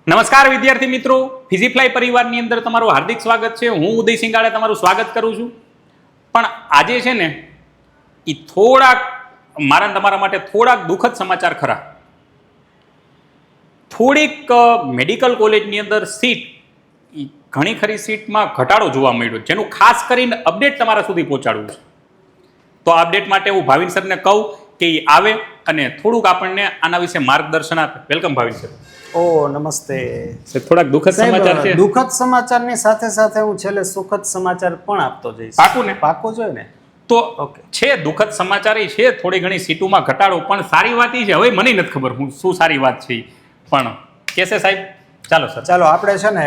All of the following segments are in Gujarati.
નમસ્કાર વિદ્યાર્થી મિત્રો, ફિઝીફ્લાય પરિવારની અંદર તમારું હાર્દિક સ્વાગત છે. હું ઉદય સિંગાળે તમારું સ્વાગત કરું છું. પણ આજે છે ને એ થોડાક મારા તમારા માટે થોડાક દુઃખદ સમાચાર ખરા. થોડીક મેડિકલ કોલેજની અંદર સીટ ઘણી ખરી સીટમાં ઘટાડો જોવા મળ્યો, જેનું ખાસ કરીને અપડેટ તમારા સુધી પહોંચાડવું છે. તો આ અપડેટ માટે હું ભાવિન સરને કહું કે એ આવે અને થોડુંક આપણને આના વિશે માર્ગદર્શન આપે. Welcome Bhavin sir. ઓ નમસ્તે. થોડાક દુઃખદ સમાચાર છે. દુઃખદ સમાચારની સાથે સાથે હું છેલ્લે સુખદ સમાચાર પણ આપતો જઈશ. પાકું ને? પાકું જોઈએ ને. તો છે દુઃખદ સમાચાર છે, થોડી ઘણી સીટોમાં ઘટાડો, પણ સારી વાત એ છે, હવે મને નથી ખબર હું શું સારી વાત છે પણ કેસે સાહેબ. ચાલો સર, ચાલો આપણે છે ને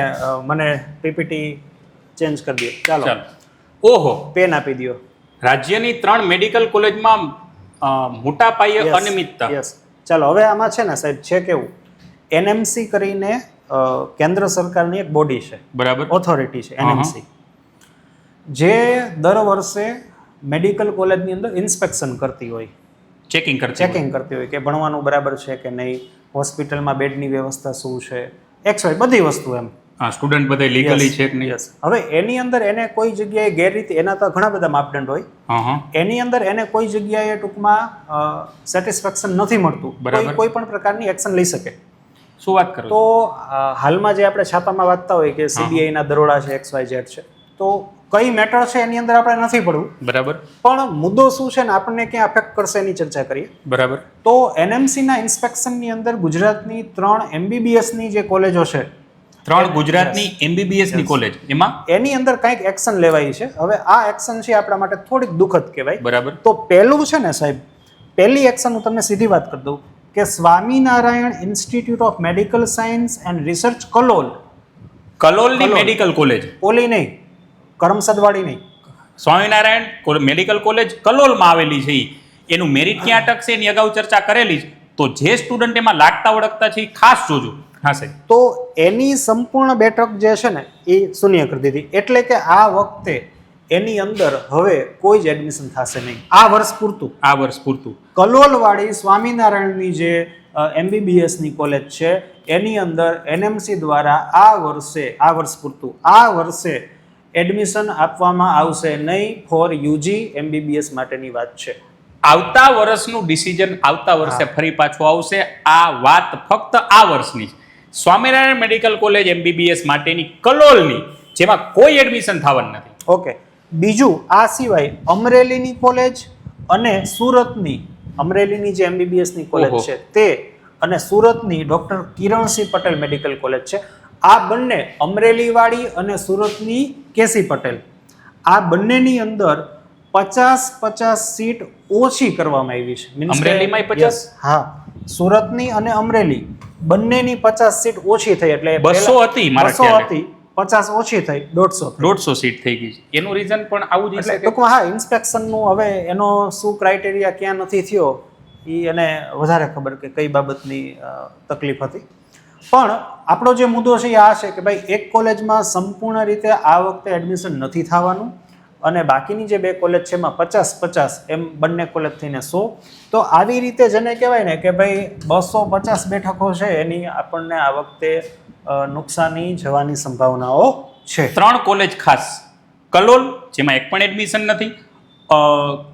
મને પીપીટી ચેન્જ કરી દો. ચાલો. ઓહો, પેન આપી દો. રાજ્યની 3 મેડિકલ કોલેજમાં મોટા પાયે અનિયમિતતા. યસ. ચાલો હવે આમાં છે ને સાહેબ છે કેવું, એનએમસી કરીને કેન્દ્ર સરકારની એક બોડી છે, બરાબર, ઓથોરિટી છે એનએમસી, જે દર વર્ષે મેડિકલ કોલેજની અંદર ઇન્સ્પેક્શન કરતી હોય, ચેકિંગ કરતી હોય કે ભણવાનું બરાબર છે કે નહીં, હોસ્પિટલમાં બેડની વ્યવસ્થા શું છે, એક્સવાય બધી વસ્તુ એમ. સ્ટુડન્ટ બધા લીગલી છે કે નહીં. હવે એની અંદર એને કોઈ જગ્યાએ ગેરરીતિ, એના તો ઘણા બધા માપદંડ હોય, એની અંદર એને કોઈ જગ્યાએ ટૂંકમાં સેટિસ્ફેક્શન નથી મળતું, કોઈ પણ પ્રકારની એક્શન લઈ શકે. શું વાત કરો? તો હાલમાં જે આપણે છાપામાં વાંચતા હોય કે સીબીઆઈ ના દરોડા છે, XYZ છે, તો કઈ મેટર છે એની અંદર આપણે નથી પડવું, બરાબર, પણ મુદ્દો શું છે ને આપણને ક્યાં અફેક્ટ કરશે એની ચર્ચા કરીએ, બરાબર. તો એનએમસી ના ઇન્સ્પેક્શનની અંદર ગુજરાતની 3 MBBS ની જે કોલેજો છે, 3 ગુજરાતની MBBS ની કોલેજ, એમાં એની અંદર કંઈક એક્શન લેવાય છે. હવે આ એક્શન છે આપણા માટે થોડીક દુઃખદ કહેવાય, બરાબર. તો પહેલું છે ને સાહેબ, પહેલી એક્શન હું તમને સીધી વાત કરી દઉં કે Swaminarayan Institute of Medical Science and Research કલોલની મેડિકલ કોલેજ, ઓલી નહીં, કરમસદવાડી નહીં, સ્વામિનારાયણ મેડિકલ કોલેજ કલોલમાં આવેલી છે. એનું મેરિટ ક્યાં અટકશે એની અગાઉ ચર્ચા કરેલી છે, તો જે સ્ટુડન્ટ એમાં લાગતા ઓળખતા છે ખાસ જોજો. હા સાહેબ. તો એની સંપૂર્ણ બેઠક જે છે ને એ શૂન્ય કરી દીધી, એટલે કે આ વખતે એની અંદર હવે કોઈ જ એડમિશન થશે નહીં આ વર્ષ પૂરતું. કલોલવાળી સ્વામિનારાયણની જે MBBS ની કોલેજ છે એની અંદર એનએમસી દ્વારા આ વર્ષે એડમિશન આપવામાં આવશે નહીં ફોર યુજી MBBS માટેની વાત છે. આવતા વર્ષનું ડિસિઝન આવતા વર્ષે ફરી પાછું આવશે. આ વાત ફક્ત આ વર્ષની છે. સ્વામિનારાયણ મેડિકલ કોલેજ MBBS માટેની કલોલની, જેમાં કોઈ એડમિશન થવાનું નથી. ઓકે. બીજું આ સિવાય અમરેલીની કોલેજ અને સુરતની, અમરેલીની જે MBBS ની કોલેજ છે તે, અને સુરતની doctor Kiransinh Patel medical college છે. આ બંને, અમરેલીવાળી અને સુરતની કેસી પટેલ, આ બંનેની અંદર 50-50 સીટ ઓછી કરવામાં આવી છે. અમરેલીમાં 50? હા, સુરતની અને અમરેલી બંનેની 50 સીટ ઓછી થઈ, એટલે 200 હતી મારા ખ્યાલે. 200 હતી, 50 ઓછી થઈ, 150 સીટ થઈ ગઈ છે. એનું રીઝન પણ આવું જ એટલે ટૂંકમાં હા, ઇન્સ્પેક્શનનું હવે એનો શું ક્રાઇટેરિયા ક્યાં નથી થયો એ એને વધારે ખબર કે કઈ બાબતની તકલીફ હતી. પણ આપણો જે મુદ્દો છે એ આ છે કે ભાઈ એક કોલેજમાં સંપૂર્ણ રીતે આ વખતે એડમિશન નથી થવાનું, અને બાકીની જે 2 કોલેજ છે એમાં 50-50 એમ બંને કોલેજ થઈને 100. તો આવી રીતે જેને કહેવાય ને કે ભાઈ 250 બેઠકો છે એની આપણને આ વખતે નુકસાની જવાની સંભાવનાઓ છે. 3 કોલેજ ખાસ, કલોલ જેમાં એક પણ એડમિશન નથી,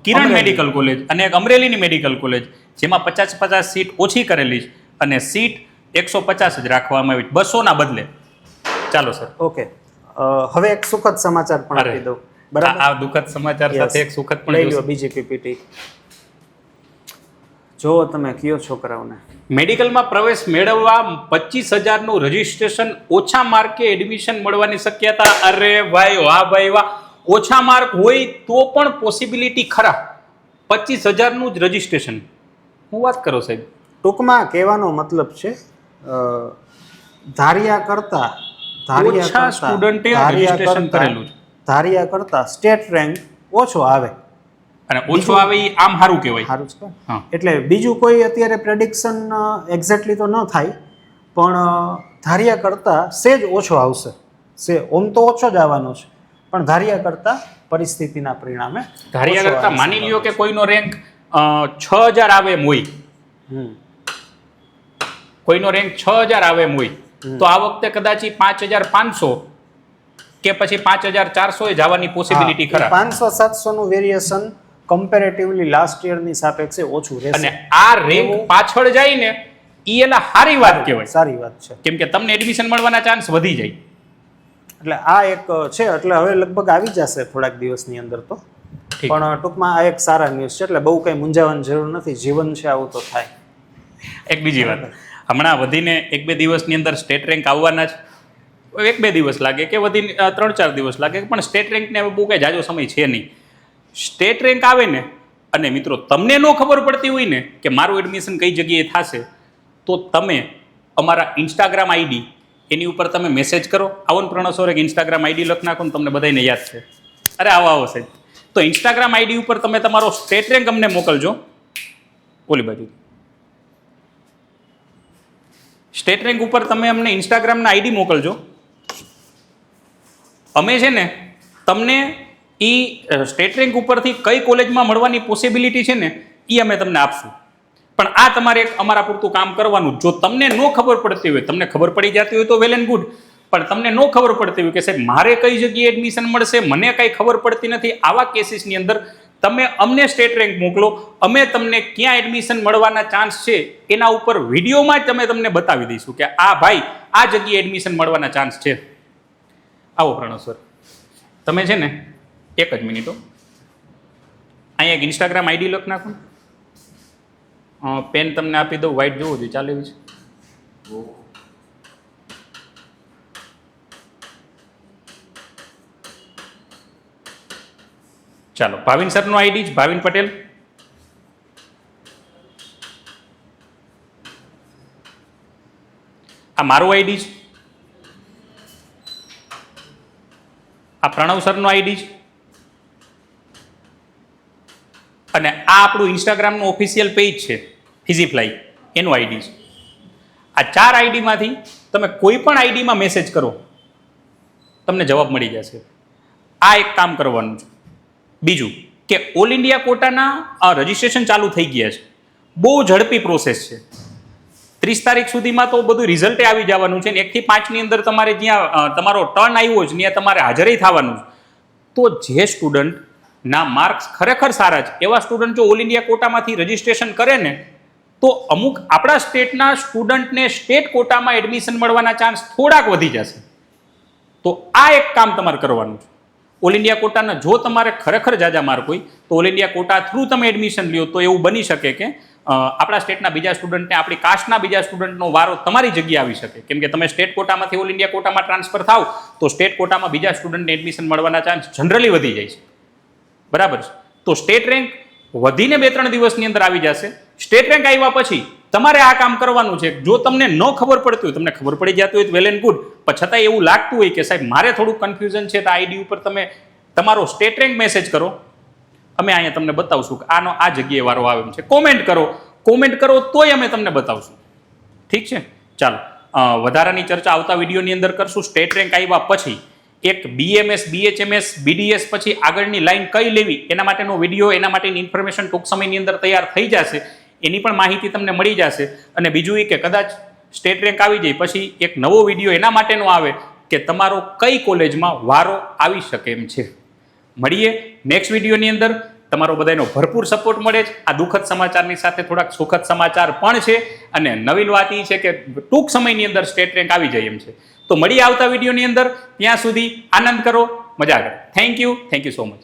કિરણ મેડિકલ કોલેજ અને એક અમરેલીની મેડિકલ કોલેજ જેમાં 50-50 સીટ ઓછી કરેલી છે, અને સીટ 150 જ રાખવામાં આવી 200 ના બદલે. ચાલો સર. ઓકે. હવે એક સુખદ સમાચાર પણ આપી દઉં. બરાબર. આ દુઃખદ સમાચાર સાથે એક સુખદ પણ લઈ લો બીજી પીપીટી. જો તમે કયો છોકરાઓને મેડિકલમાં પ્રવેશ મેળવવા 25,000 નું રજીસ્ટ્રેશન, ઓછા માર્કે એડમિશન મળવાની શક્યતા. અરે ભાઈ, વાહ ભાઈ વાહ. ઓછા માર્ક હોય તો પણ પોસિબિલિટી ખરા. 25,000 નું જ રજીસ્ટ્રેશન. હું વાત કરો સાહેબ. ટૂંકમાં કહેવાનો મતલબ છે ધાર્યા કરતા સ્ટેટ રેન્ક ઓછો આવે, અને ઓછો આવે એ આમ સારું કહેવાય. સારું છે. એટલે બીજું કોઈ અત્યારે પ્રેડિક્શન એક્ઝેક્ટલી તો ન થાય, પણ ધાર્યા કરતા સેજ ઓછો આવશે. ઓમ તો ઓછો જ આવવાનો છે, પણ ધાર્યા કરતા પરિસ્થિતિના પરિણામે ધાર્યા કરતા માની લ્યો કે કોઈનો રેન્ક 6,000 આવે એમ હોય, કોઈનો રેન્ક 6,000 આવે એમ હોય, તો આ વખતે કદાચ 5,500 કે પછી 5,400 જવાની પોસિબિલિટી ખરા. 500-700 નું વેરિએશન કમ્પેરેટિવલી લાસ્ટ યરની સાપેક્ષે ઓછું રહેશે. અને આ રેન્ક પાછળ જાય ને એ એલા સારી વાત કહેવાય, સારી વાત છે, કેમ કે તમને એડમિશન મળવાના ચાન્સ વધી જાય. એટલે આ એક છે. એટલે હવે લગભગ આવી જશે થોડાક દિવસની અંદર તો. ઠીક. પણ ટૂંકમાં આ એક સારા ન્યૂઝ છે, એટલે બહુ કંઈ મૂંઝાવાની જરૂર નથી. જીવન છે, આવું તો થાય. એક બીજી વાત, હમણાં વધીને 1-2 દિવસની અંદર સ્ટેટ રેન્ક આવવાના છે. 1-2 દિવસ લાગે કે વધીને 3-4 દિવસ લાગે, પણ સ્ટેટ રેન્કને હવે બહુ કંઈ જાજો સમય છે નહીં. સ્ટેટ રેન્ક આવે ને, અને મિત્રો તમને ન ખબર પડતી હોય ને કે મારું એડમિશન કઈ જગ્યાએ થશે, તો તમે અમારા ઇન્સ્ટાગ્રામ આઈડી એની ઉપર તમે મેસેજ કરો. આવો ને પ્રણવ સર, એક ઇન્સ્ટાગ્રામ આઈડી લખ નાખો ને, તમને બધાને યાદ છે. અરે આવો સાહેબ. તો ઇન્સ્ટાગ્રામ આઈડી ઉપર તમે તમારો સ્ટેટ રેન્ક અમને મોકલજો. ઓલી બાજુ સ્ટેટ રેન્ક ઉપર તમે અમને ઇન્સ્ટાગ્રામના આઈડી મોકલજો. અમે છે ને તમને એ સ્ટેટ રેન્ક ઉપરથી કઈ કોલેજમાં મળવાની પોસિબિલિટી છે ને એ અમે તમને આપશું. પણ આ તમારે એક અમારા પૂરતું કામ કરવાનું. જો તમને ન ખબર પડતી હોય, તમને ખબર પડી જતી હોય તો વેલ એન્ડ ગુડ, પણ તમને ન ખબર પડતી હોય કે સાહેબ મારે કઈ જગ્યાએ એડમિશન મળશે, મને કઈ ખબર પડતી નથી, આવા કેસીસની અંદર તમે અમને સ્ટેટ રેન્ક મોકલો. અમે તમને ક્યાં એડમિશન મળવાના ચાન્સ છે એના ઉપર વિડીયોમાં જ તમને બતાવી દઈશું કે આ ભાઈ આ જગ્યાએ એડમિશન મળવાના ચાન્સ છે. આવો પ્રણવ સર, તમે છે ને એક જ મિનિટો, અહીંયા એક ઇન્સ્ટાગ્રામ આઈડી લખ નાખો. પેન તમને આપી દઉં, વ્હાઇટ જોવું જોઈએ, ચાલે એવી છે. ચાલો, ભાવિન સરનો આઈડી જ, ભાવિન પટેલ. આ મારું આઈડી છે, આ પ્રણવ સરનો આઈડી છે, અને આ આપણું ઇન્સ્ટાગ્રામનું ઓફિશિયલ પેજ છે ફિઝીફ્લાય, એનું આઈડી છે. આ 4 આઈડીમાંથી તમે કોઈ પણ આઈડીમાં મેસેજ કરો, તમને જવાબ મળી જશે. આ એક કામ કરવાનું છે. બીજું કે ઓલ ઇન્ડિયા કોટાના રજિસ્ટ્રેશન ચાલુ થઈ ગયા છે. બહુ ઝડપી પ્રોસેસ છે. 30 તારીખ સુધીમાં તો બધું રિઝલ્ટે આવી જવાનું છે. 1 થી 5ની અંદર તમારે જ્યાં તમારો ટર્ન આવ્યો છે ત્યાં તમારે હાજરી થવાનું છે. તો જે સ્ટુડન્ટના માર્ક્સ ખરેખર સારા છે એવા સ્ટુડન્ટ જો ઓલ ઇન્ડિયા કોટામાંથી રજિસ્ટ્રેશન કરે ને, તો અમુક આપણા સ્ટેટના સ્ટુડન્ટને સ્ટેટ કોટામાં એડમિશન મળવાના ચાન્સ થોડાક વધી જશે. તો આ એક કામ તમારે કરવાનું છે. ઓલ ઇન્ડિયા કોટાના જો તમારે ખરેખર જાજા માર્ક હોય તો ઓલ ઇન્ડિયા કોટા થ્રુ તમે એડમિશન લ્યો, તો એવું બની શકે કે આપણા સ્ટેટના બીજા સ્ટુડન્ટને, આપણી કાસ્ટના બીજા સ્ટુડન્ટનો વારો તમારી જગ્યાએ આવી શકે. કેમ કે તમે સ્ટેટ કોટામાંથી ઓલ ઇન્ડિયા કોટામાં ટ્રાન્સફર થાવ તો સ્ટેટ કોટામાં બીજા સ્ટુડન્ટને એડમિશન મળવાના ચાન્સ જનરલી વધી જાય છે. બરાબર છે? તો સ્ટેટ રેન્ક વધીને 2-3 દિવસની અંદર આવી જશે. સ્ટેટ રેન્ક આવ્યા પછી તમારે આ કામ કરવાનું છે. જો તમને ન ખબર પડતી હોય, તમને ખબર પડી જતી હોય તો વેલ એન્ડ ગુડ, પણ છતાં એવું લાગતું હોય કે સાહેબ મારે થોડું કન્ફ્યુઝન છે, તો આઈડી ઉપર તમે તમારો સ્ટેટ રેન્ક મેસેજ કરો. અમે અહીંયા તમને બતાવશું કે આનો આ જગ્યાએ વારો આવે છે. કોમેન્ટ કરો તોય અમે તમને બતાવશું. ઠીક છે? ચાલો, વધારાની ચર્ચા આવતા વિડીયોની અંદર કરશું. સ્ટેટ રેન્ક આવ્યા પછી એક BMS, BHMS, BDS પછી આગળની લાઈન કઈ લેવી એના માટેનો વિડીયો, એના માટેની ઇન્ફોર્મેશન ટૂંક સમયની અંદર તૈયાર થઈ જશે. એની પણ માહિતી તમને મળી જશે. અને બીજું એ કે કદાચ સ્ટેટ રેન્ક આવી જાય પછી એક નવો વિડીયો એના માટેનો આવે કે તમારો કઈ કોલેજમાં વારો આવી શકે એમ છે. મળીએ નેક્સ્ટ વિડીયોની અંદર. તમારો બધાનો ભરપૂર સપોર્ટ મળે જ. આ દુઃખદ સમાચારની સાથે થોડાક સુખદ સમાચાર પણ છે. અને નવીન વાત એ છે કે ટૂંક સમયની અંદર સ્ટેટ રેન્ક આવી જાય એમ છે. તો મળીએ આવતા વિડીયોની અંદર. ત્યાં સુધી આનંદ કરો, મજા કરો. Thank you so much.